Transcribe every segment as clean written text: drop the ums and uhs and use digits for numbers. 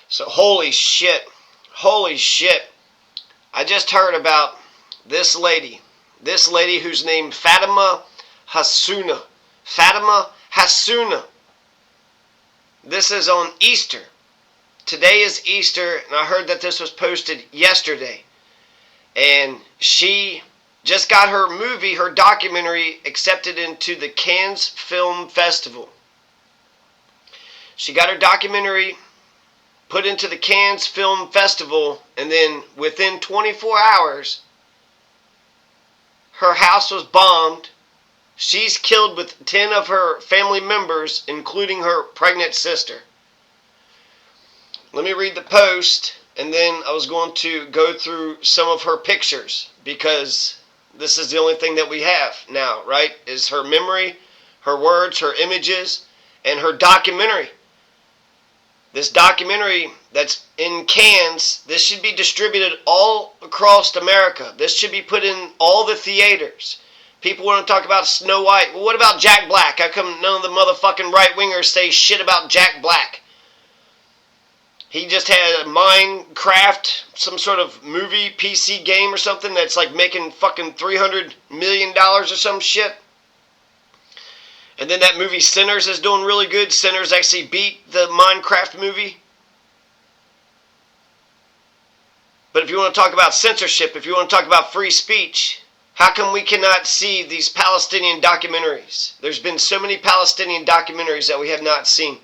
So holy shit. Holy shit. I just heard about this lady. This lady who's named Fatima Hassouna. Fatima Hassouna. This is on Easter. Today is Easter, and I heard that this was posted yesterday. And she just got her movie, her documentary, accepted into the Cannes Film Festival. She got her documentary put into the Cannes Film Festival, and then within 24 hours, her house was bombed. She's killed with 10 of her family members, including her pregnant sister. Let me read the post, and then I was going to go through some of her pictures, because this is the only thing that we have now, right? Is her memory, her words, her images, and her documentary. This documentary that's in Cannes, this should be distributed all across America. This should be put in all the theaters. People want to talk about Snow White. Well, what about Jack Black? How come none of the motherfucking right-wingers say shit about Jack Black? He just had a Minecraft, some sort of movie PC game or something that's like making fucking $300 million or some shit. And then that movie Sinners is doing really good. Sinners actually beat the Minecraft movie. But if you want to talk about censorship, if you want to talk about free speech, how come we cannot see these Palestinian documentaries? There's been so many Palestinian documentaries that we have not seen.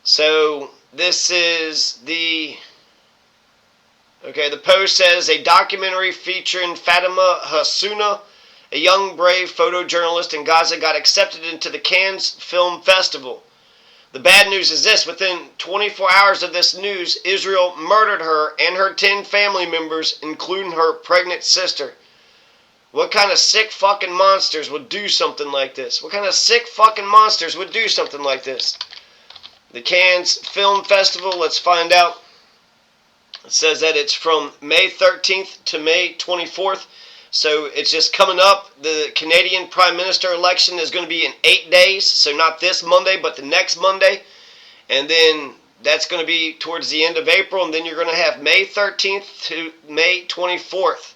So this is the post says a documentary featuring Fatima Hassouna, a young brave photojournalist in Gaza, got accepted into the Cannes Film Festival. The bad news is this: within 24 hours of this news, Israel murdered her and her 10 family members, including her pregnant sister. What kind of sick fucking monsters would do something like this? What kind of sick fucking monsters would do something like this? The Cannes Film Festival, let's find out. It says that it's from May 13th to May 24th. So it's just coming up. The Canadian Prime Minister election is going to be in 8 days. So not this Monday, but the next Monday. And then that's going to be towards the end of April. And then you're going to have May 13th to May 24th.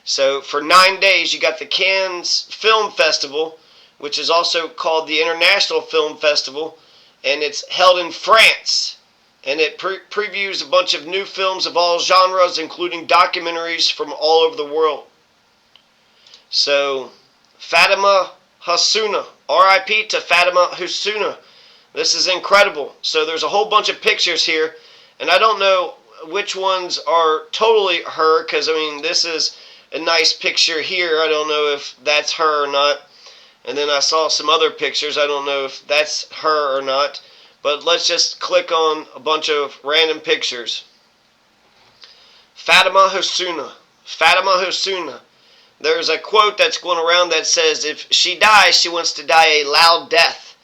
So for 9 days, you got the Cannes Film Festival, which is also called the International Film Festival. And it's held in France. And it previews a bunch of new films of all genres, including documentaries from all over the world. So, Fatima Hassouna, R.I.P. to Fatima Hassouna. This is incredible. So there's a whole bunch of pictures here, and I don't know which ones are totally her, because, I mean, this is a nice picture here. I don't know if that's her or not. And then I saw some other pictures. I don't know if that's her or not. But let's just click on a bunch of random pictures. Fatima Hassouna. Fatima Hassouna. There's a quote that's going around that says, if she dies, she wants to die a loud death.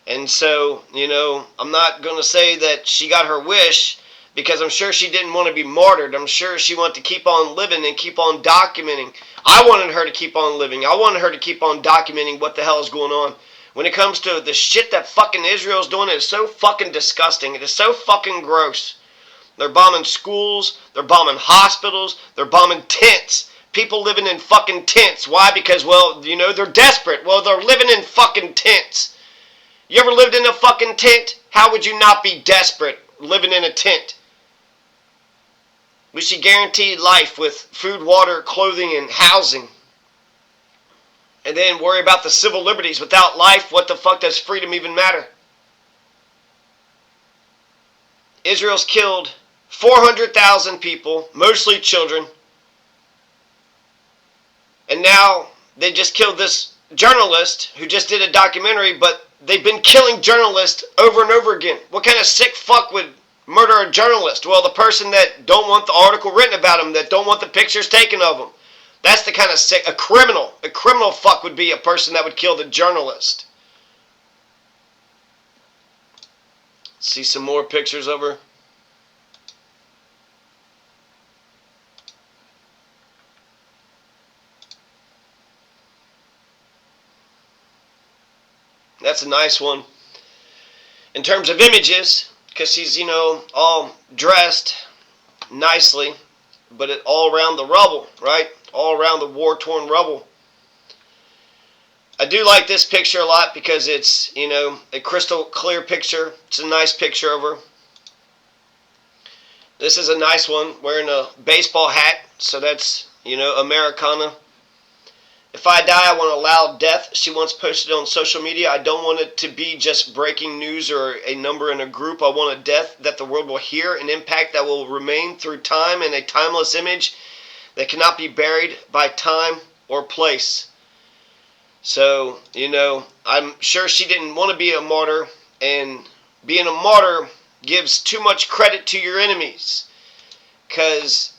And so, you know, I'm not going to say that she got her wish, because I'm sure she didn't want to be martyred. I'm sure she wanted to keep on living and keep on documenting. I wanted her to keep on living. I wanted her to keep on documenting what the hell is going on. When it comes to the shit that fucking Israel's doing, it is so fucking disgusting. It is so fucking gross. They're bombing schools. They're bombing hospitals. They're bombing tents. People living in fucking tents. Why? Because, well, you know, they're desperate. Well, they're living in fucking tents. You ever lived in a fucking tent? How would you not be desperate living in a tent? We should guarantee life with food, water, clothing, and housing. And then worry about the civil liberties. Without life, what the fuck does freedom even matter? Israel's killed 400,000 people, mostly children. And now they just killed this journalist who just did a documentary, but they've been killing journalists over and over again. What kind of sick fuck would murder a journalist? Well, the person that don't want the article written about him, that don't want the pictures taken of him. That's the kind of sick, a criminal fuck would be a person that would kill the journalist. See some more pictures of her. That's a nice one. In terms of images, because she's, all dressed nicely, but all around the rubble, right? All around the war-torn rubble. I do like this picture a lot because it's, a crystal clear picture. It's a nice picture of her. This is a nice one, wearing a baseball hat, so that's, Americana. If I die, I want a loud death, she once posted on social media. I don't want it to be just breaking news or a number in a group. I want a death that the world will hear, an impact that will remain through time, and a timeless image that cannot be buried by time or place. So, I'm sure she didn't want to be a martyr, and being a martyr gives too much credit to your enemies, because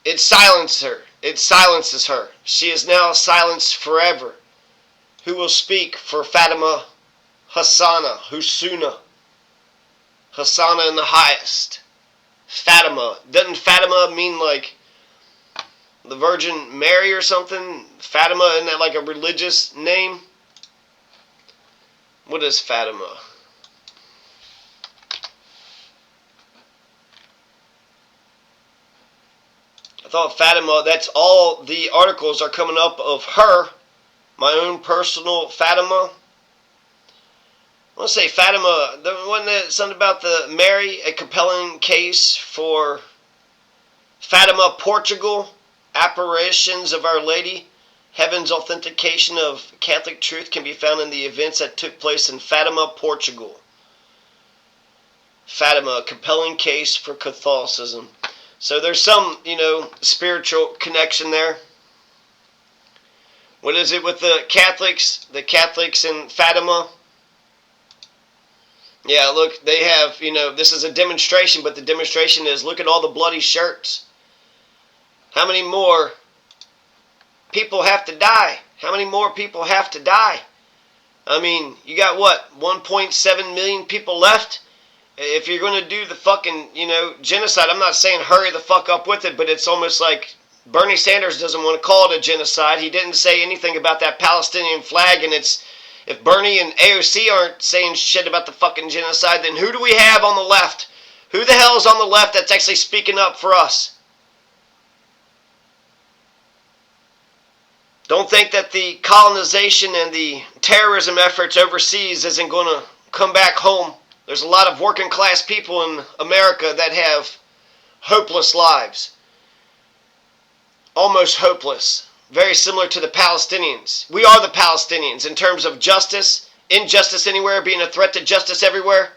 it silences her. It silences her. She is now silenced forever. Who will speak for Fatima, Hassouna? Hassouna in the highest. Fatima. Doesn't Fatima mean like the Virgin Mary or something? Fatima, isn't that like a religious name? What is Fatima? I thought Fatima, that's all the articles are coming up of her. My own personal Fatima. I want to say Fatima, wasn't it something about the Mary, a compelling case for Fatima, Portugal, apparitions of Our Lady, heaven's authentication of Catholic truth can be found in the events that took place in Fatima, Portugal. Fatima, a compelling case for Catholicism. So there's some, spiritual connection there. What is it with the Catholics? The Catholics in Fatima? Yeah, look, they have, this is a demonstration, but the demonstration is, look at all the bloody shirts. How many more people have to die? How many more people have to die? I mean, you got what, 1.7 million people left? If you're going to do the fucking, genocide, I'm not saying hurry the fuck up with it, but it's almost like Bernie Sanders doesn't want to call it a genocide. He didn't say anything about that Palestinian flag, and it's, if Bernie and AOC aren't saying shit about the fucking genocide, then who do we have on the left? Who the hell is on the left that's actually speaking up for us? Don't think that the colonization and the terrorism efforts overseas isn't going to come back home. There's a lot of working class people in America that have hopeless lives. Almost hopeless. Very similar to the Palestinians. We are the Palestinians in terms of justice, injustice anywhere being a threat to justice everywhere.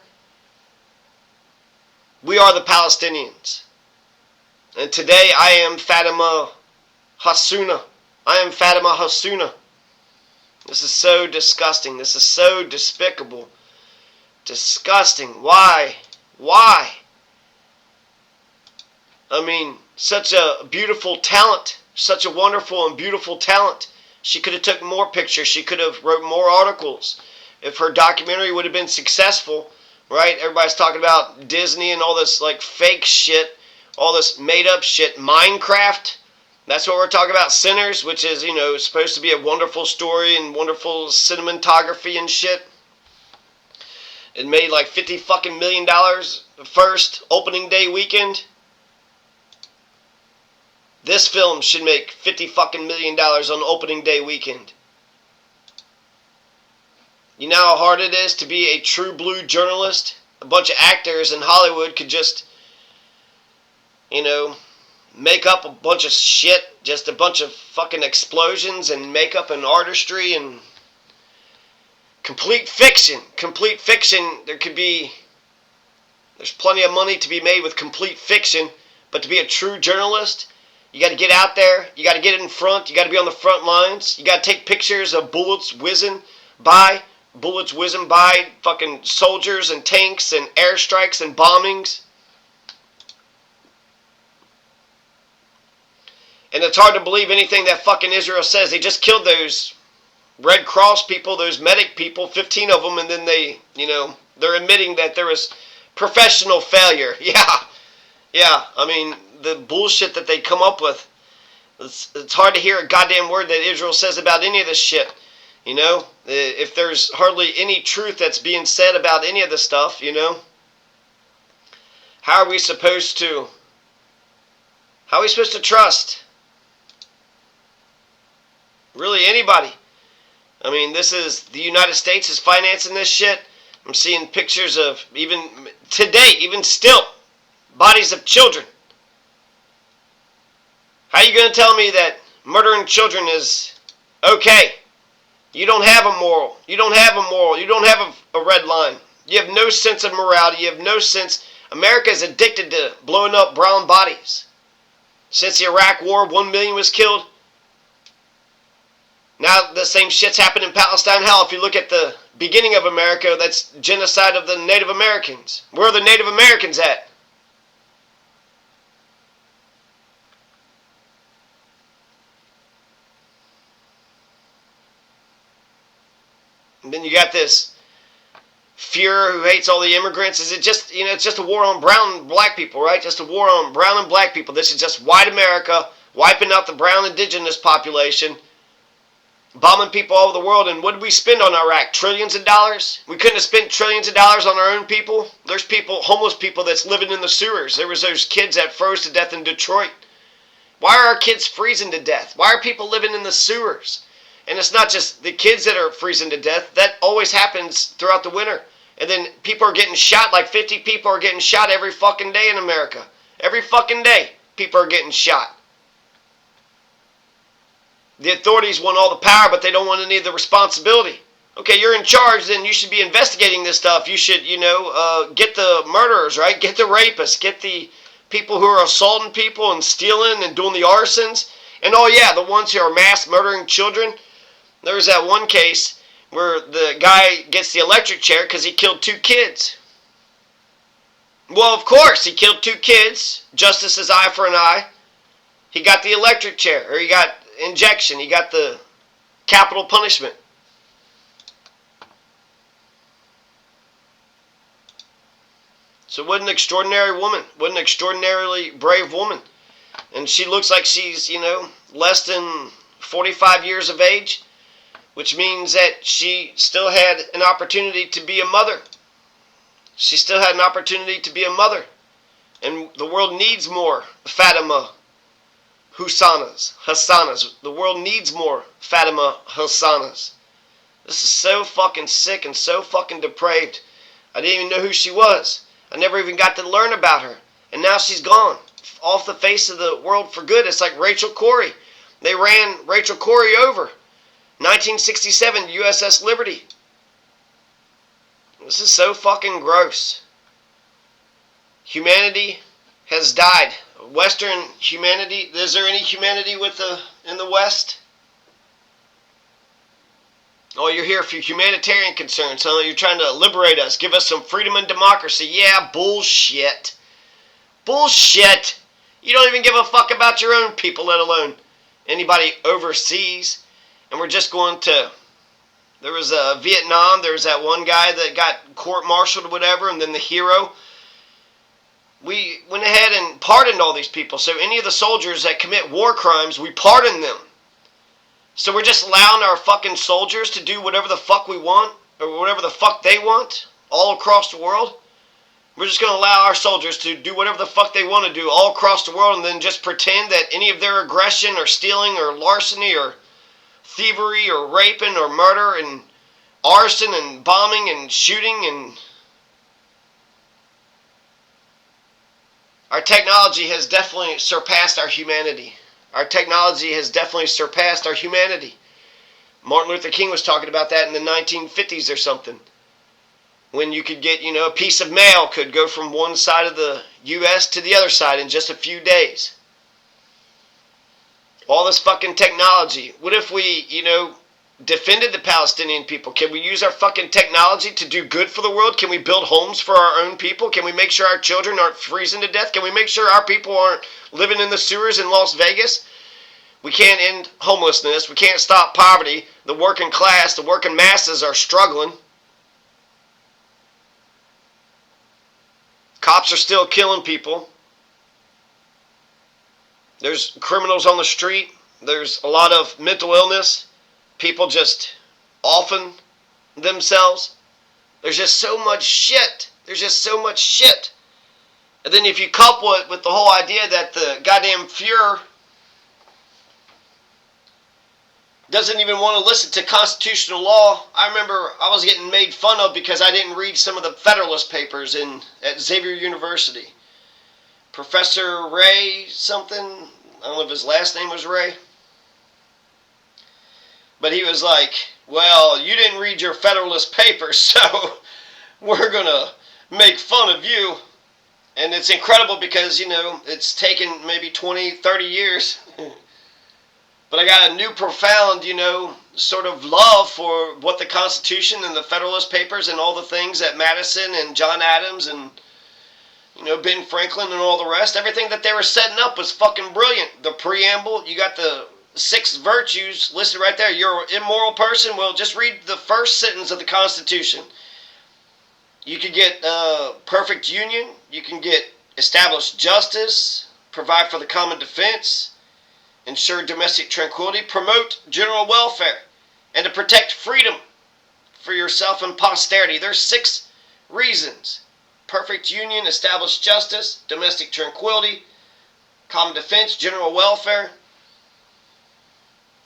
We are the Palestinians. And today I am Fatima Hassouna. I am Fatima Hassouna. This is so disgusting. This is so despicable. Disgusting. Why? Why? I mean, such a beautiful talent. Such a wonderful and beautiful talent. She could have took more pictures. She could have wrote more articles. If her documentary would have been successful, right? Everybody's talking about Disney and all this like fake shit. All this made up shit. Minecraft. That's what we're talking about. Sinners, which is, supposed to be a wonderful story and wonderful cinematography and shit. It made like $50 fucking million the first opening day weekend. This film should make $50 fucking million on opening day weekend. You know how hard it is to be a true blue journalist? A bunch of actors in Hollywood could just, make up a bunch of shit. Just a bunch of fucking explosions and makeup and artistry and complete fiction. Complete fiction. There's plenty of money to be made with complete fiction. But to be a true journalist, you got to get out there. You got to get in front. You got to be on the front lines. You got to take pictures of bullets whizzing by fucking soldiers and tanks and airstrikes and bombings. And it's hard to believe anything that fucking Israel says. They just killed those Red Cross people, those medic people, 15 of them, and then they're admitting that there was professional failure. Yeah, I mean, the bullshit that they come up with. It's hard to hear a goddamn word that Israel says about any of this shit. If there's hardly any truth that's being said about any of this stuff, How are we supposed to trust really anybody? I mean, this is the United States is financing this shit. I'm seeing pictures of, even today, even still, bodies of children. How are you going to tell me that murdering children is okay? You don't have a moral. You don't have a moral. You don't have a red line. You have no sense of morality. You have no sense. America is addicted to blowing up brown bodies. Since the Iraq War, 1 million was killed. Now the same shit's happened in Palestine. Hell, if you look at the beginning of America, that's genocide of the Native Americans. Where are the Native Americans at? And then you got this Fuhrer who hates all the immigrants. Is it just, it's just a war on brown and black people, right? Just a war on brown and black people. This is just white America wiping out the brown indigenous population, bombing people all over the world. And what did we spend on Iraq? Trillions of dollars? We couldn't have spent trillions of dollars on our own people. There's people, homeless people that's living in the sewers. There was those kids that froze to death in Detroit. Why are our kids freezing to death? Why are people living in the sewers? And it's not just the kids that are freezing to death. That always happens throughout the winter. And then people are getting shot. Like 50 people are getting shot every fucking day in America. Every fucking day, people are getting shot. The authorities want all the power, but they don't want any of the responsibility. Okay, you're in charge, then you should be investigating this stuff. You should, get the murderers, right? Get the rapists. Get the people who are assaulting people and stealing and doing the arsons. And oh yeah, the ones who are mass murdering children. There was that one case where the guy gets the electric chair because he killed 2 kids. Well, of course, he killed 2 kids. Justice is eye for an eye. He got the electric chair, or he got injection. He got the capital punishment. So what an extraordinary woman. What an extraordinarily brave woman. And she looks like she's, less than 45 years of age, which means that she still had an opportunity to be a mother. She still had an opportunity to be a mother. And the world needs more Fatima Hassounas. The world needs more Fatima Hassounas. This is so fucking sick and so fucking depraved. I didn't even know who she was. I never even got to learn about her. And now she's gone off the face of the world for good. It's like Rachel Corrie. They ran Rachel Corrie over. 1967 USS Liberty. This is so fucking gross. Humanity has died. Western humanity. Is there any humanity in the West? Oh, you're here for humanitarian concerns, huh? You're trying to liberate us, give us some freedom and democracy. Yeah, bullshit. Bullshit. You don't even give a fuck about your own people, let alone anybody overseas. And we're just going to... There was Vietnam. There was that one guy that got court-martialed or whatever, and then the hero. We went ahead and pardoned all these people. So any of the soldiers that commit war crimes, we pardon them. So we're just allowing our fucking soldiers to do whatever the fuck we want, or whatever the fuck they want, all across the world. We're just going to allow our soldiers to do whatever the fuck they want to do all across the world, and then just pretend that any of their aggression or stealing or larceny or thievery or raping or murder and arson and bombing and shooting and... Our technology has definitely surpassed our humanity. Our technology has definitely surpassed our humanity. Martin Luther King was talking about that in the 1950s or something. When you could get, a piece of mail could go from one side of the U.S. to the other side in just a few days. All this fucking technology. What if we, defended the Palestinian people? Can we use our fucking technology to do good for the world? Can we build homes for our own people? Can we make sure our children aren't freezing to death? Can we make sure our people aren't living in the sewers in Las Vegas? We can't end homelessness. We can't stop poverty. The working class, the working masses are struggling. Cops are still killing people. There's criminals on the street. There's a lot of mental illness. People just offing themselves. There's just so much shit. There's just so much shit. And then if you couple it with the whole idea that the goddamn Fuhrer doesn't even want to listen to constitutional law. I remember I was getting made fun of because I didn't read some of the Federalist Papers at Xavier University. Professor Ray something, I don't know if his last name was Ray, but he was like, well, you didn't read your Federalist Papers, so we're going to make fun of you. And it's incredible because, it's taken maybe 20, 30 years. But I got a new profound, sort of love for what the Constitution and the Federalist Papers and all the things that Madison and John Adams and, Ben Franklin and all the rest, everything that they were setting up was fucking brilliant. The preamble, you got the 6 virtues listed right there. You're an immoral person? Well, just read the first sentence of the Constitution. You can get perfect union. You can get established justice, provide for the common defense, ensure domestic tranquility, promote general welfare, and to protect freedom for yourself and posterity. There's 6 reasons. Perfect union, established justice, domestic tranquility, common defense, general welfare,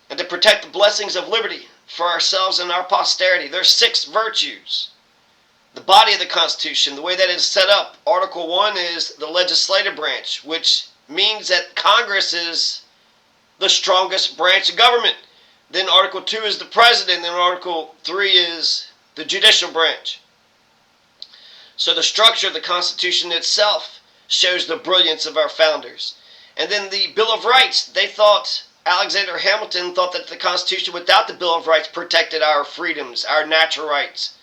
and to protect the blessings of liberty for ourselves and our posterity. There's 6 virtues. The body of the Constitution, the way that it's set up, Article 1 is the legislative branch, which means that Congress is the strongest branch of government. Then Article 2 is the president, and Article 3 is the judicial branch. So the structure of the Constitution itself shows the brilliance of our founders. And then the Bill of Rights, Alexander Hamilton thought that the Constitution without the Bill of Rights protected our freedoms, our natural rights.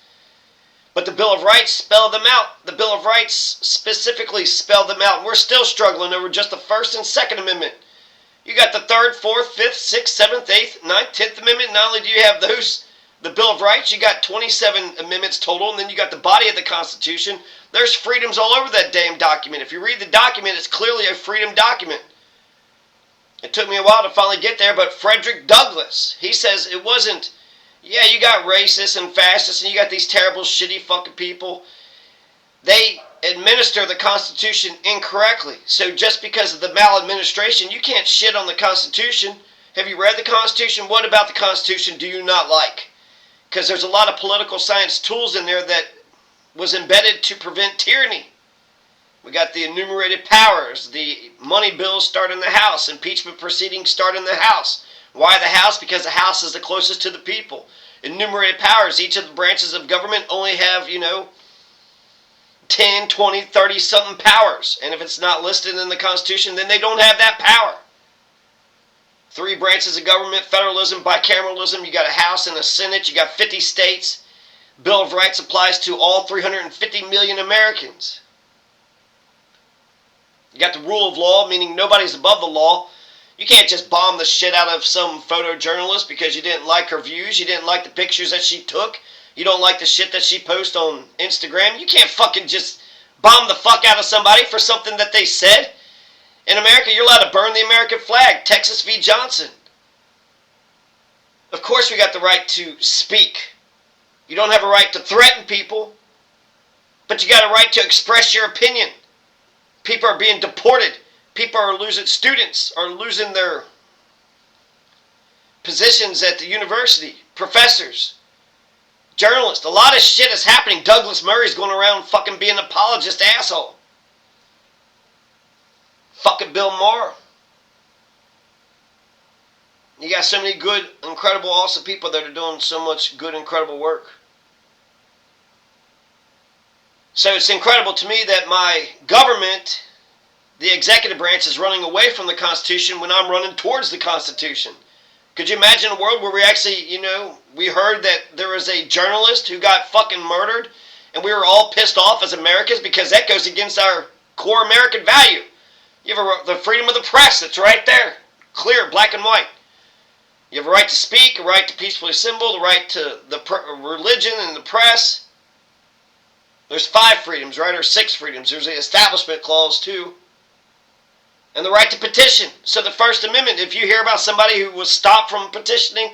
But the Bill of Rights spelled them out. The Bill of Rights specifically spelled them out. We're still struggling over just the First and Second Amendment. You got the 3rd, 4th, 5th, 6th, 7th, 8th, 9th, 10th Amendment. Not only do you have those, the Bill of Rights, you got 27 amendments total, and then you got the body of the Constitution. There's freedoms all over that damn document. If you read the document, it's clearly a freedom document. It took me a while to finally get there, but Frederick Douglass, he says it wasn't, yeah, you got racists and fascists, and you got these terrible, shitty fucking people. They administer the Constitution incorrectly. So just because of the maladministration, you can't shit on the Constitution. Have you read the Constitution? What about the Constitution do you not like? Because there's a lot of political science tools in there that was embedded to prevent tyranny. We got the enumerated powers. The money bills start in the House. Impeachment proceedings start in the House. Why the House? Because the House is the closest to the people. Enumerated powers. Each of the branches of government only have, 10, 20, 30 something powers. And if it's not listed in the Constitution, then they don't have that power. 3 branches of government, federalism, bicameralism. You got a House and a Senate. You got 50 states. Bill of Rights applies to all 350 million Americans. You got the rule of law, meaning nobody's above the law. You can't just bomb the shit out of some photojournalist because you didn't like her views. You didn't like the pictures that she took. You don't like the shit that she posts on Instagram. You can't fucking just bomb the fuck out of somebody for something that they said. In America, you're allowed to burn the American flag. Texas v. Johnson. Of course we got the right to speak. You don't have a right to threaten people, but you got a right to express your opinion. People are being deported. People are losing, students are losing their positions at the university. Professors, journalists, a lot of shit is happening. Douglas Murray's going around fucking being an apologist asshole. Fucking Bill Maher. You got so many good, incredible, awesome people that are doing so much good, incredible work. So it's incredible to me that my government, the executive branch, is running away from the Constitution when I'm running towards the Constitution. Could you imagine a world where we actually, we heard that there was a journalist who got fucking murdered and we were all pissed off as Americans because that goes against our core American value. You have the freedom of the press. It's right there. Clear, black and white. You have a right to speak, a right to peacefully assemble, the right to the religion and the press. There's 5 freedoms, right? Or 6 freedoms. There's the Establishment Clause, too. And the right to petition. So the First Amendment, if you hear about somebody who was stopped from petitioning,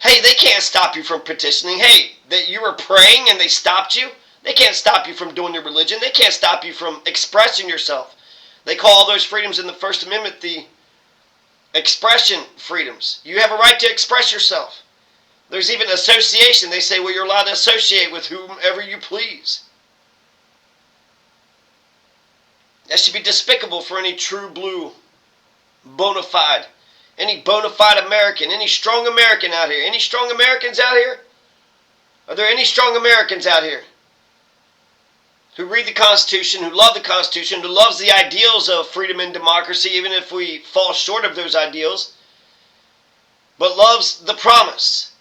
hey, they can't stop you from petitioning. Hey, that you were praying and they stopped you. They can't stop you from doing your religion. They can't stop you from expressing yourself. They call all those freedoms in the First Amendment the expression freedoms. You have a right to express yourself. There's even association. They say, well, you're allowed to associate with whomever you please. That should be despicable for any true blue, bona fide, any bona fide American, any strong American out here. Any strong Americans out here? Are there any strong Americans out here who read the Constitution, who love the Constitution, who loves the ideals of freedom and democracy, even if we fall short of those ideals, but loves the promise?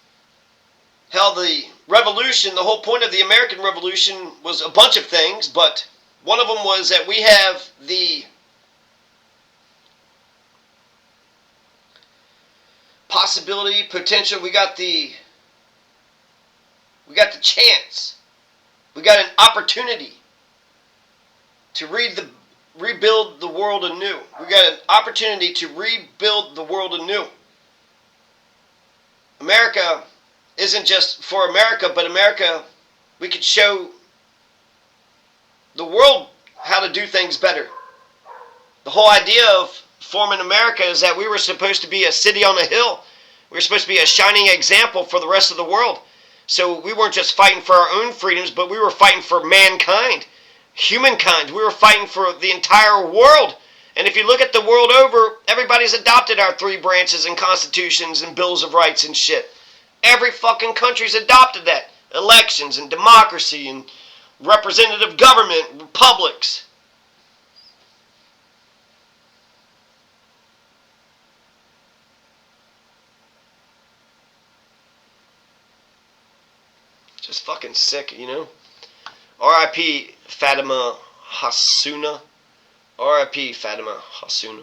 Hell, the revolution, the whole point of the American Revolution was a bunch of things, but one of them was that we have the possibility, potential, we got the chance, we got an opportunity to rebuild the world anew. We got an opportunity to rebuild the world anew. America isn't just for America, but America, we could show the world how to do things better. The whole idea of forming America is that we were supposed to be a city on a hill. We were supposed to be a shining example for the rest of the world. So we weren't just fighting for our own freedoms, but we were fighting for mankind, humankind. We were fighting for the entire world. And if you look at the world over, everybody's adopted our 3 branches and constitutions and bills of rights and shit. Every fucking country's adopted that. Elections and democracy and representative government, republics. Just fucking sick, you know? R.I.P. Fatima Hassouna. R.I.P. Fatima Hassouna.